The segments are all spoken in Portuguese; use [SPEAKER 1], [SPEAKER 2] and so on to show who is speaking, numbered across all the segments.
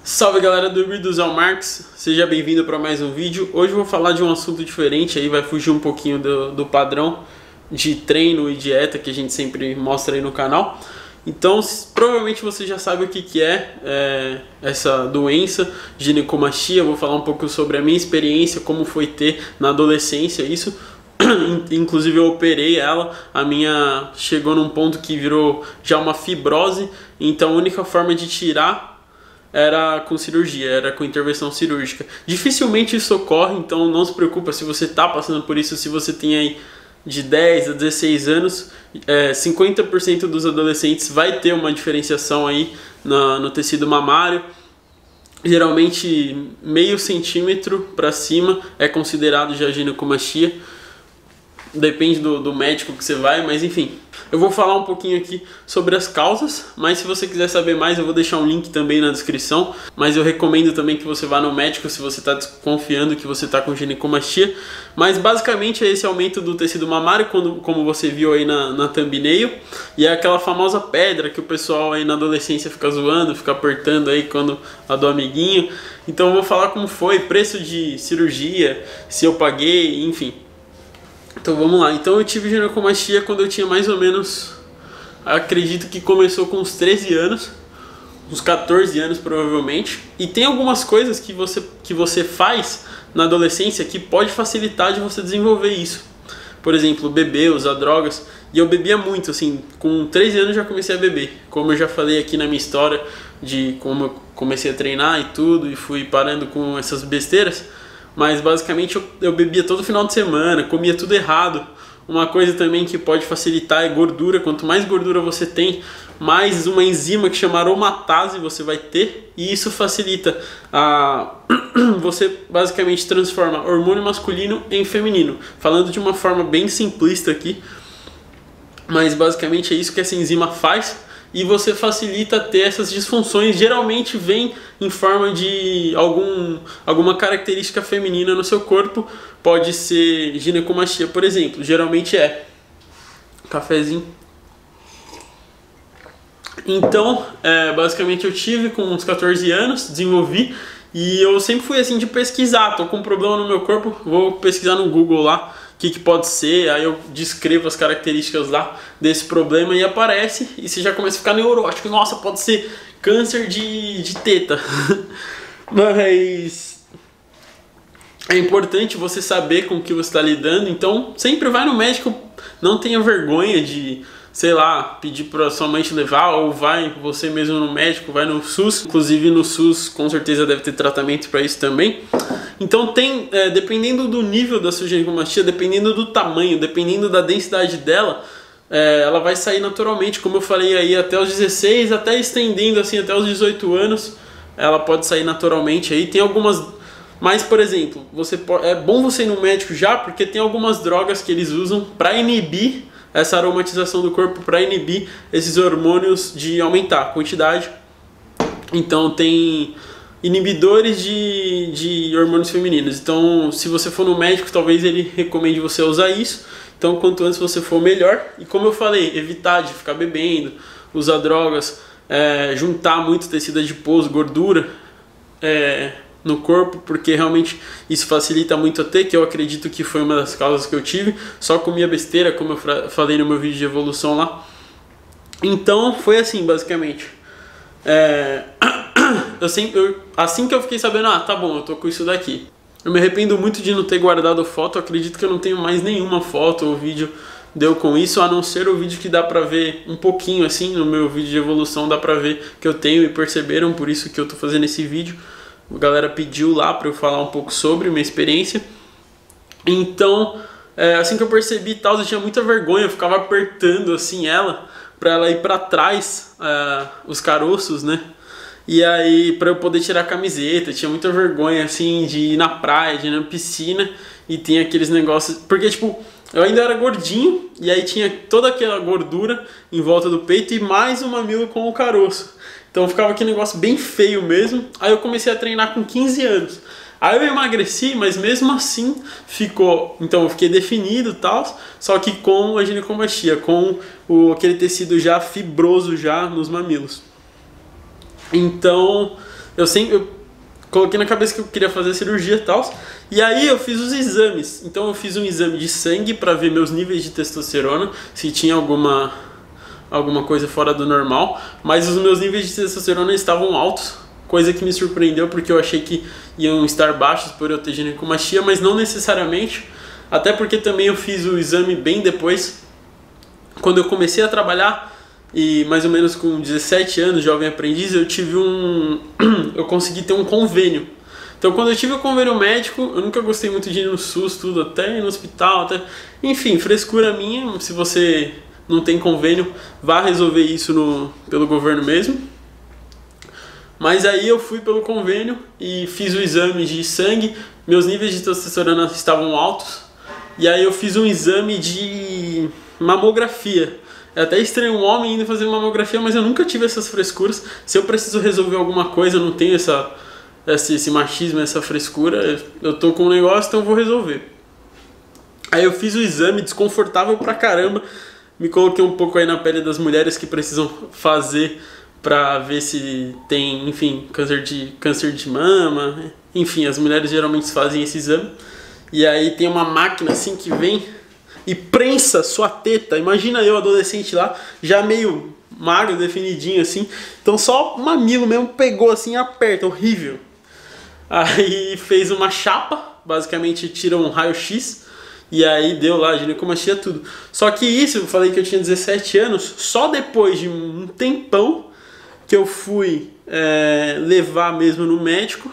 [SPEAKER 1] Salve galera do Redução Marques, seja bem-vindo para mais um vídeo. Hoje eu vou falar de um assunto diferente, aí vai fugir um pouquinho do padrão de treino e dieta que a gente sempre mostra aí no canal. Então provavelmente você já sabe o que é essa doença, ginecomastia. Eu vou falar um pouco sobre a minha experiência, como foi ter na adolescência isso. Inclusive eu operei ela, a minha chegou num ponto que virou já uma fibrose, então a única forma de tirar era com cirurgia, era com intervenção cirúrgica. Dificilmente isso ocorre, então não se preocupa se você está passando por isso. Se você tem aí de 10 a 16 anos, 50% dos adolescentes vai ter uma diferenciação aí no tecido mamário. Geralmente meio centímetro para cima é considerado já ginecomastia. Depende do médico que você vai, mas enfim. Eu vou falar um pouquinho aqui sobre as causas, mas se você quiser saber mais eu vou deixar um link também na descrição. Mas eu recomendo também que você vá no médico se você está desconfiando que você está com ginecomastia. Mas basicamente é esse aumento do tecido mamário, como você viu aí na thumbnail. E é aquela famosa pedra que o pessoal aí na adolescência fica zoando, fica apertando aí quando a do amiguinho. Então eu vou falar como foi, preço de cirurgia, se eu paguei, enfim. Então vamos lá, então eu tive ginecomastia quando eu tinha mais ou menos, acredito que começou com uns 13 anos, uns 14 anos provavelmente. E tem algumas coisas que você faz na adolescência que pode facilitar de você desenvolver isso. Por exemplo, beber, usar drogas. E eu bebia muito, assim, com 13 anos já comecei a beber. Como eu já falei aqui na minha história de como eu comecei a treinar e tudo, e fui parando com essas besteiras. Mas basicamente eu bebia todo final de semana, comia tudo errado. Uma coisa também que pode facilitar é gordura. Quanto mais gordura você tem, mais uma enzima que chama aromatase você vai ter. E isso facilita você basicamente transforma hormônio masculino em feminino. Falando de uma forma bem simplista aqui. Mas basicamente é isso que essa enzima faz. E você facilita ter essas disfunções. Geralmente vem em forma de alguma característica feminina no seu corpo. Pode ser ginecomastia, por exemplo. Geralmente é cafezinho. Então, basicamente eu tive com uns 14 anos, desenvolvi. E eu sempre fui assim de pesquisar. Tô com um problema no meu corpo, vou pesquisar no Google lá o que pode ser, aí eu descrevo as características lá desse problema e aparece, e você já começa a ficar neurótico. Nossa, pode ser câncer de teta. Mas é importante você saber com o que você está lidando, então sempre vai no médico, não tenha vergonha de, sei lá, pedir para sua mãe te levar, ou vai você mesmo no médico, vai no SUS. Inclusive no SUS com certeza deve ter tratamento para isso também. Então tem, dependendo do nível da sua ginecomastia, dependendo do tamanho, dependendo da densidade dela, ela vai sair naturalmente, como eu falei aí, até os 16, até estendendo assim até os 18 anos, ela pode sair naturalmente aí. Tem algumas, mas por exemplo, é bom você ir no médico já, porque tem algumas drogas que eles usam para inibir essa aromatização do corpo, para inibir esses hormônios de aumentar a quantidade. Então tem inibidores de hormônios femininos. Então se você for no médico, talvez ele recomende você usar isso. Então quanto antes você for, melhor. E como eu falei, evitar de ficar bebendo, usar drogas, juntar muito tecido adiposo, gordura no corpo, porque realmente isso facilita muito a ter, que eu acredito que foi uma das causas que eu tive. Só comia besteira, como eu falei no meu vídeo de evolução lá. Então foi assim basicamente. Assim que eu fiquei sabendo, tá bom, eu tô com isso daqui. Eu me arrependo muito de não ter guardado foto. Eu acredito que eu não tenho mais nenhuma foto ou vídeo deu com isso, a não ser o vídeo que dá pra ver um pouquinho assim. No meu vídeo de evolução dá pra ver que eu tenho e perceberam, por isso que eu tô fazendo esse vídeo. A galera pediu lá pra eu falar um pouco sobre minha experiência. Então, assim que eu percebi e tal, eu tinha muita vergonha, eu ficava apertando assim ela, pra ela ir pra trás, os caroços, né? E aí, pra eu poder tirar a camiseta, tinha muita vergonha, assim, de ir na praia, de ir na piscina, e tem aqueles negócios. Porque, tipo, eu ainda era gordinho, e aí tinha toda aquela gordura em volta do peito e mais um mamilo com o caroço. Então ficava aquele negócio bem feio mesmo. Aí eu comecei a treinar com 15 anos. Aí eu emagreci, mas mesmo assim ficou. Então eu fiquei definido e tal, só que com a ginecomastia, com aquele tecido já fibroso já nos mamilos. Então eu coloquei na cabeça que eu queria fazer a cirurgia e tal. E aí eu fiz os exames. Então eu fiz um exame de sangue para ver meus níveis de testosterona, se tinha alguma coisa fora do normal. Mas os meus níveis de testosterona estavam altos, coisa que me surpreendeu porque eu achei que iam estar baixos por eu ter ginecomastia, mas não necessariamente. Até porque também eu fiz o exame bem depois, quando eu comecei a trabalhar. E mais ou menos com 17 anos, jovem aprendiz, eu consegui ter um convênio. Então quando eu tive o convênio médico, eu nunca gostei muito de ir no SUS, tudo, até ir no hospital, enfim, frescura minha. Se você não tem convênio, vá resolver isso pelo governo mesmo. Mas aí eu fui pelo convênio e fiz o exame de sangue, meus níveis de testosterona estavam altos. E aí eu fiz um exame de mamografia. É até estranho um homem indo fazer mamografia, mas eu nunca tive essas frescuras. Se eu preciso resolver alguma coisa, eu não tenho esse machismo, essa frescura. Eu tô com um negócio, então eu vou resolver. Aí eu fiz o exame, desconfortável pra caramba. Me coloquei um pouco aí na pele das mulheres que precisam fazer pra ver se tem, enfim, câncer de mama. Enfim, as mulheres geralmente fazem esse exame. E aí tem uma máquina assim que vem e prensa sua teta. Imagina eu, adolescente lá, já meio magro, definidinho assim. Então só o mamilo mesmo pegou assim e aperta, horrível. Aí fez uma chapa, basicamente tira um raio-x. E aí deu lá, ginecomastia, tudo. Só que isso, eu falei que eu tinha 17 anos, só depois de um tempão que eu fui levar mesmo no médico.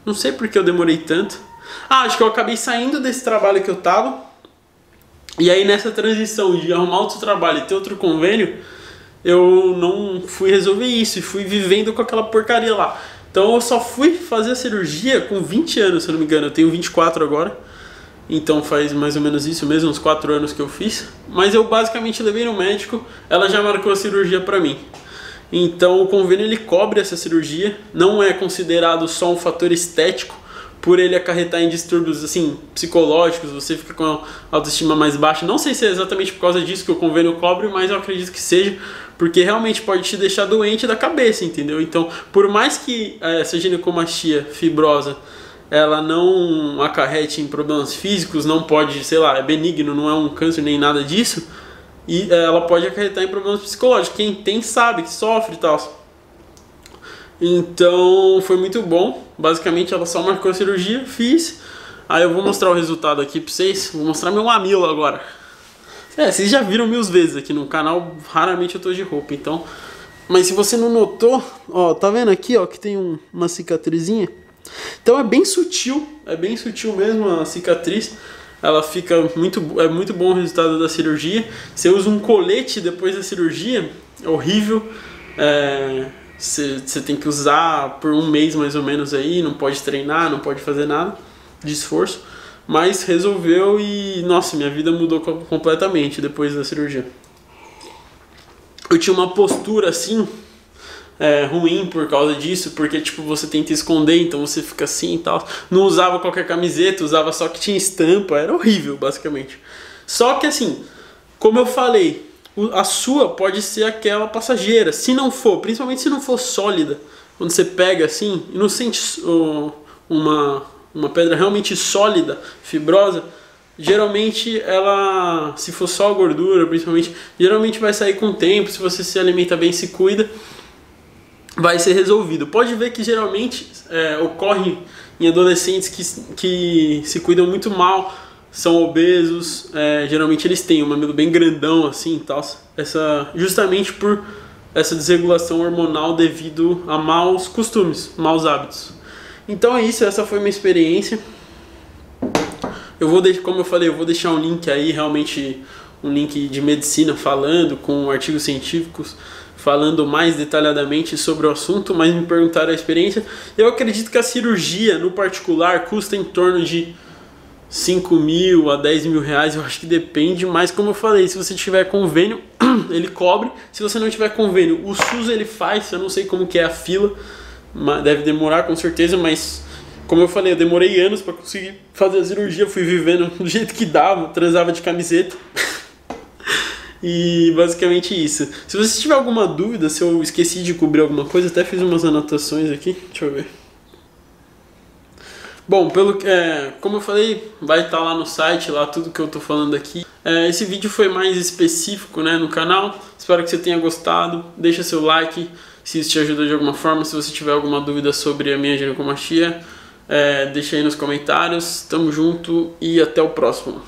[SPEAKER 1] Não sei porque eu demorei tanto. Acho que eu acabei saindo desse trabalho que eu tava. E aí nessa transição de arrumar outro trabalho e ter outro convênio, eu não fui resolver isso e fui vivendo com aquela porcaria lá. Então eu só fui fazer a cirurgia com 20 anos, se eu não me engano. Eu tenho 24 agora. Então faz mais ou menos isso mesmo, uns 4 anos que eu fiz. Mas eu basicamente levei no médico, ela já marcou a cirurgia pra mim. Então o convênio ele cobre essa cirurgia, não é considerado só um fator estético, por ele acarretar em distúrbios assim, psicológicos, você fica com a autoestima mais baixa. Não sei se é exatamente por causa disso que o convênio cobre, mas eu acredito que seja, porque realmente pode te deixar doente da cabeça, entendeu? Então, por mais que essa ginecomastia fibrosa ela não acarrete em problemas físicos, não pode, sei lá, é benigno, não é um câncer nem nada disso, e ela pode acarretar em problemas psicológicos. Quem tem sabe que sofre e tal. Então foi muito bom. Basicamente ela só marcou a cirurgia, fiz. Aí eu vou mostrar o resultado aqui pra vocês. Vou mostrar meu mamilo agora. Vocês já viram 1000 vezes aqui no canal. Raramente eu tô de roupa, então. Mas se você não notou, ó, tá vendo aqui, ó, que tem uma cicatrizinha? Então é bem sutil mesmo a cicatriz. Ela fica é muito bom o resultado da cirurgia. Você usa um colete depois da cirurgia, é horrível. Você tem que usar por um mês mais ou menos aí, não pode treinar, não pode fazer nada de esforço. Mas resolveu e, nossa, minha vida mudou completamente depois da cirurgia. Eu tinha uma postura assim, ruim por causa disso, porque tipo, você tenta esconder, então você fica assim e tal. Não usava qualquer camiseta, usava só que tinha estampa, era horrível basicamente. Só que assim, como eu falei, a sua pode ser aquela passageira. Se não for, principalmente se não for sólida, quando você pega assim e não sente uma pedra realmente sólida, fibrosa, geralmente ela, se for só gordura principalmente, geralmente vai sair com o tempo. Se você se alimenta bem, se cuida, vai ser resolvido. Pode ver que geralmente ocorre em adolescentes que se cuidam muito mal, são obesos, geralmente eles têm um mamilo bem grandão assim e tal, justamente por essa desregulação hormonal devido a maus costumes, maus hábitos. Então é isso, essa foi minha experiência. Como eu falei, eu vou deixar um link aí, realmente um link de medicina falando, com artigos científicos falando mais detalhadamente sobre o assunto, mas me perguntaram a experiência. Eu acredito que a cirurgia, no particular, custa em torno de 5 mil a 10 mil reais, eu acho que depende, mas como eu falei, se você tiver convênio, ele cobre. Se você não tiver convênio, o SUS ele faz, eu não sei como que é a fila, deve demorar com certeza, mas como eu falei, eu demorei anos para conseguir fazer a cirurgia, fui vivendo do jeito que dava, transava de camiseta. E basicamente isso. Se você tiver alguma dúvida, se eu esqueci de cobrir alguma coisa, até fiz umas anotações aqui. Deixa eu ver. Bom, como eu falei, vai estar lá no site, lá tudo que eu tô falando aqui. Esse vídeo foi mais específico, né, no canal. Espero que você tenha gostado. Deixa seu like se isso te ajuda de alguma forma. Se você tiver alguma dúvida sobre a minha ginecomastia, deixa aí nos comentários. Tamo junto e até o próximo.